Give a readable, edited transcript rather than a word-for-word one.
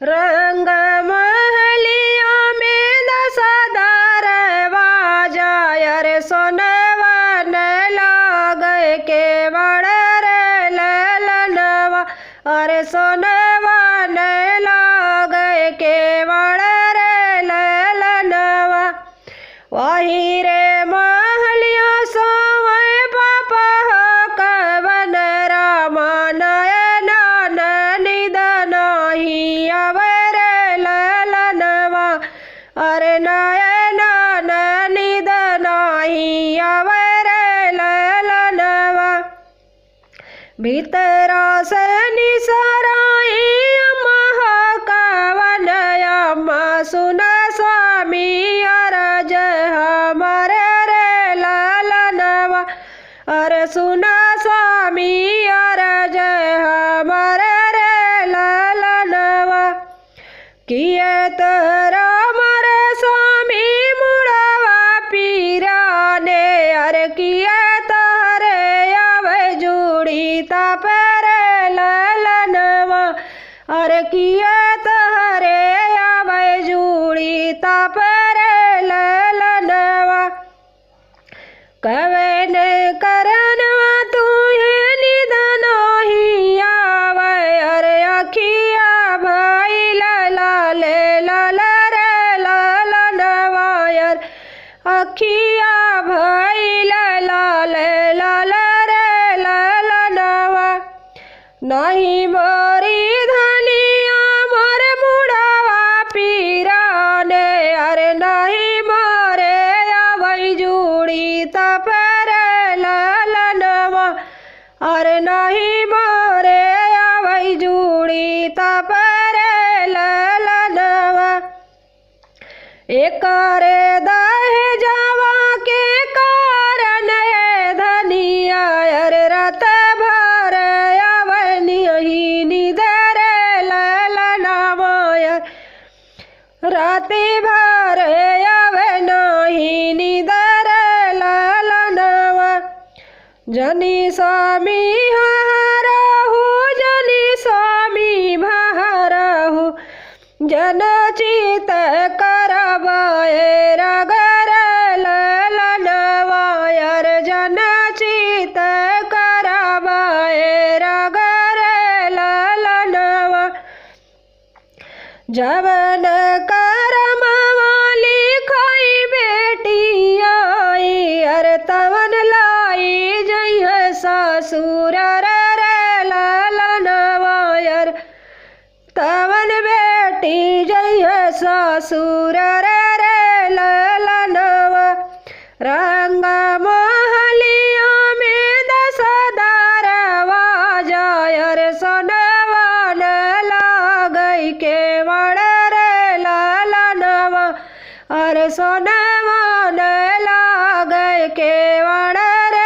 रंग महलिया में दस दरवाजा अरे सोनवा न लागे के बड़ रे ललनवा अरे सोनवा न लागे के बड़ रे ललनवा वही रे महलिया सोवे पापा कवन रामा नयन निधन ही अवर ललनवा अरे नयन निधन ही अवर ललनवा भीतरा से निसराई कवन अम्मा सुन स्वामी अरज हमारे रे ललनवा अरे सुना स्वामी अरज हमारे रे ललनवा किए तोरा मरे स्वामी मुड़वा पीराने अरे किए तोरे अवे जुड़ी तपर ललनवा अरे किए तोरे अवे जुड़ी तपर ललनवा कवन करनवा तुहे निधन ही आवे अरे अखिया भाई लाले लाल रे ललनवा अखिया भाई लाले लाल रे ललनवा नहीं मोरी धनिया मोर मुड़वा पीराने अरे नहीं मोरे अवै जुड़ी तपर ललनवा अरे नहीं मोरे अवै जुड़ी तपर ललनवा एक रे दहे जावा के कारण धनिया अरे रत भर अवनी निधर ललनवा राति भर अवनी निधर ललनवा जनी स्वामी हरहु जनी स्वामी भरहु जन चित करवाए रगर ललनवा जन चित करवाए रगर ललनवा जवन करम वाली खाई बेटी आई अरे तवन लाई जय ससुर रे ललनवा तवन बेटी जय ससुर रे ललनवा रंग महलिया में दस दरवाजा अरे सोनवा न लागई के बड़ रे ललनवा अरे सोनवा न लागई के बड़ रे